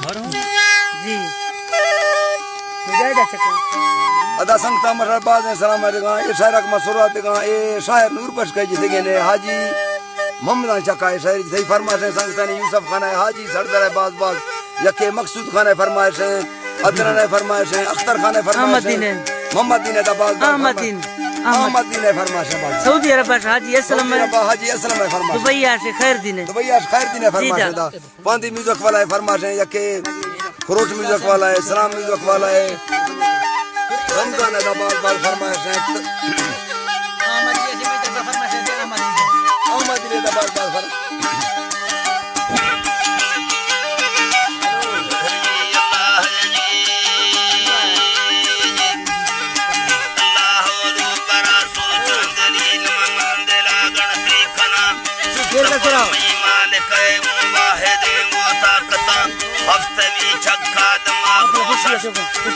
جی مجاہدہ چکا ادا سنگتا مشہر باز سلام علیکم اے شاعر کا مسورات کا اے شاعر نور پش کے جتے نے حاجی محمد چکا اے شاعر کی فرمائش سنگتا نے یوسف خان حاجی سردار باز باز یکے مقصود خان فرمائش عدنان فرمائش اختر خان فرمائش محمد دین دا باز احمد دین فرمائش سعودی عرب حاجی اسلم حاجی اسلم فرمائش دبئی سے خیر دین فرمائش دا پاندی میوزک والا فرمائش یکے خروج میوزک والا ہے سلام میوزک والا ہے رمضان دا باز باز فرمائش ہے احمد دین دا باز باز فرمائش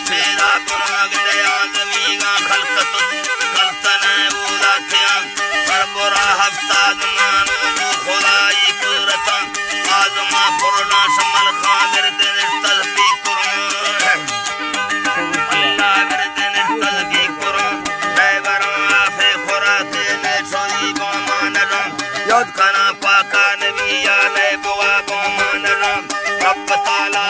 میرا گناہ دیا زمیناں خلقت کلتن بولاتیاں پر برا ہفتہ دمان خدائی قدرتاں آزما پرنا شمل خامر دن تلفی قرآن اللہ بردن تلفی قرآن بیبران آفے خوراتے نے چھوڑی بامان رام یاد کنا پاکا نبی یا نئے بوا بامان رام رب تعالیٰ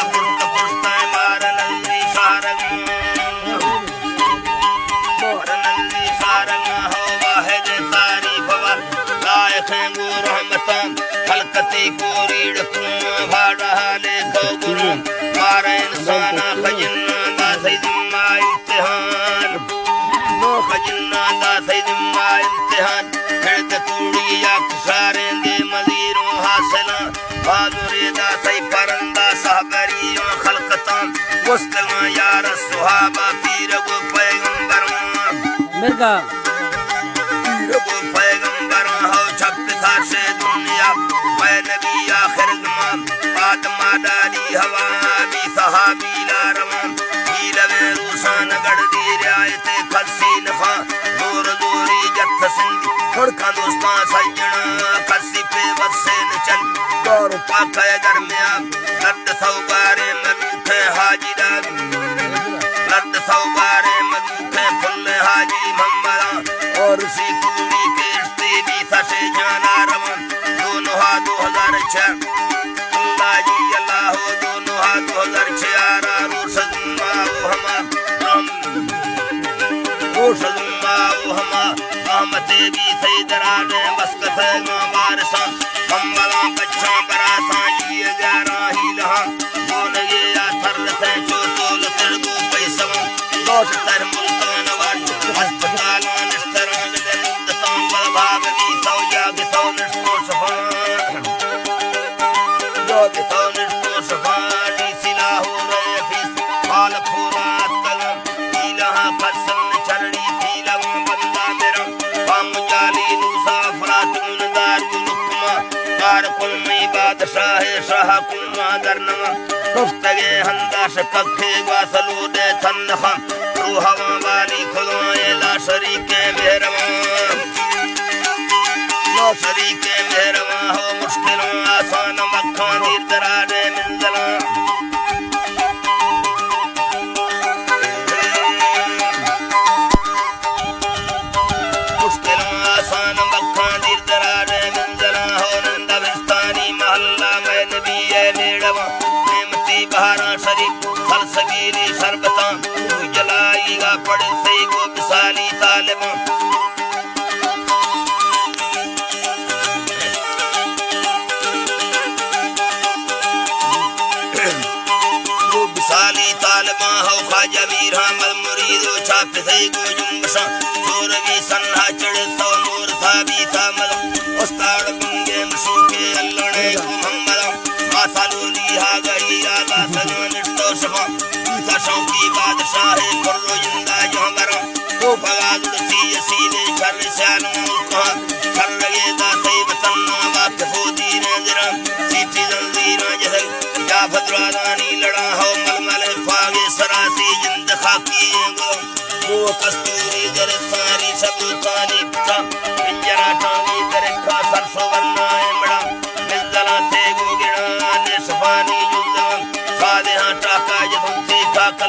خلقتی کو ریڑ کن بھاڑا لے کھو گروں مارا انسانا خجنہ دا سیدمہ امتحان خجنہ دا سیدمہ امتحان کھڑت کوڑی یا کساریں دے مزیروں حاصلان بادوری دا سی پرندہ صحبریوں خلقتان گستگاں یار صحابہ پیر گو پیغمبران مرگا پیر گو پیغمبران ہو چھپ تھاشے دنیا اے نبی آخر زمان آدمہ ڈالی ہوا بھی صحابی لارمان ہیلوے روشان گڑ دی رعایت کھلسی نخواں دور دوری جت سندی کھڑکاں دوستان سجنہ کھلسی پہ وقسے نچل دور پاکہ درمیان لرد سوگارے ملوکے حاجی دادی لرد سوگارے ملوکے پھل حاجی محمدان اور اسی کوڑی کے رشتے بھی سشے جانا روان اللہ جی اللہ ہو دونوں ہاتھ 2006 آرہ روش ہما احمد بھی سیدران مسکت وارسان ممبلان بچان براسان یہ گیارہ ہی لہاں گونگے آتھر سے چوتول سرگو پیسوان دوش تر ملتان وارد ہسپتالان استران دلندتان والبھاب بھی سو جاگ سو نشکو شفان شاہ کلمہ درنما گفتگے ہنداش ککھے گواسلو دے تھنخا روحاں والی کھلوائے لا شریک مہربان لا شریک مہربان ہو مشکلوں آسان مکھاں دیر دراڈے منزلاں مشکلوں آسان مکھاں دیر دراڈے منزلاں ہو نندہ بستانی محلہ میں نبی نیڑواں نعمتی بہاراں شریف سلسبیلی شربتاں جلائی گا پڑ سے گو بسالی طالباں گو بسالی طالباں ہو خواجہ میر حامد مرید و چھاپ سے گو جنبشاں چوروی سنہا چڑھ سو نور ثابی سامل استاد بنگے مشوکے اللڑے کو محمداں ماسالولی ہا گئی آگا سجان اٹھو شفا عیسیٰ شوقی بادشاہ کرو جندہ جہاں براں وہ فغاز اڑسی یسیلے چھر سیانوں ملکہاں چھر رگے دا سی وطنہ واقفو دین زراں سیٹھی زنزیراں جہل یا فدرادانی لڑا ہو ململ فاغ سراسی جند خاکی گلوں وہ کستوری در ساری شبوتانی پتا پنجرہ ٹانگی درکھا سرسو ورنہ امڑا ملدلہ تھے گو گڑا نے شفانی جلدان خالے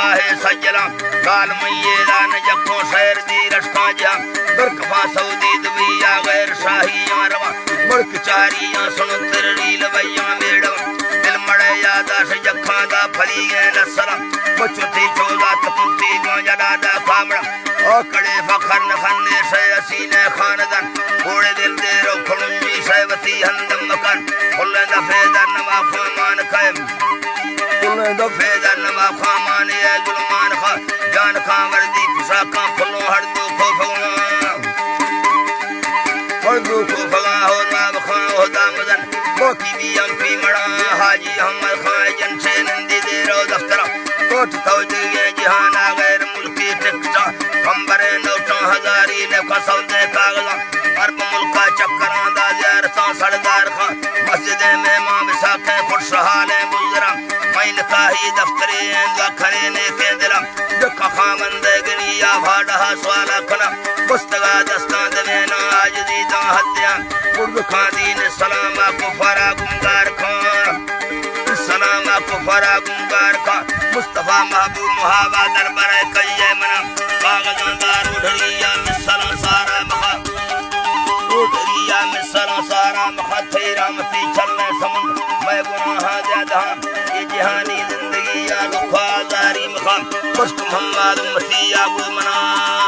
شاہ سجلا کال میدان جکھوں شہر دی رشکاں جہاں برکفا سعودی دبیا غیر شاہیاں رواں ملک چاریاں سنو ترڑی لویاں میڑاں دل مڑے یاداش جکھاں دا پھلی گئے نسلاں بچو تھی چوزا تکنتی گونجا ڈاڈا کامڑا آکڑے فخر نخنے شے اسینے خاندان گھوڑے دل دے رو کھڑنجی شے وطی ہندم مکان کھلے دفعے در نما خوامان قائم کھلے دفعے در نما خوامان اے ظلمان خواہ جان خواہ وردی پسا کان کھلو ہر دو کو فگوان ہر دو کو فگان ہو راب خواہ ہو دامدن باقی بھی پی مڑا حاجی حمد خواہ جن سے نندی دے رو دفترہ کوٹ توجہ جہان غیر ملکی ٹکٹا کمبرے نوٹاں ہزاری لکھا سودے کاغذاں عرب ملکہ چکران دا زیارتاں سردار خان مسجد میں ماں بساکھیں خوشحالیں گزراں میں نکاہی دفتری اندہ کھنے نیکے دلاں دکھا خامندے گنیا بھاڑا سوالا کھنا بستگا دستان دوینا آجزی داں حدیاں برد خان دین سلامہ کفارہ گمگار خان سلامہ کفارہ گمگار خان مصطفیٰ محبوب محابہ دربر کئیے منا کاغذاں دار اڑھریا مثلا سارا مخا اڑھریا مثلا سارا مخا تھی رامتی چلنے سمند میں گناہ زیادہ یہ جہانی زندگی یا رخوا زاری مخا پشت محمد امتی یا گو منا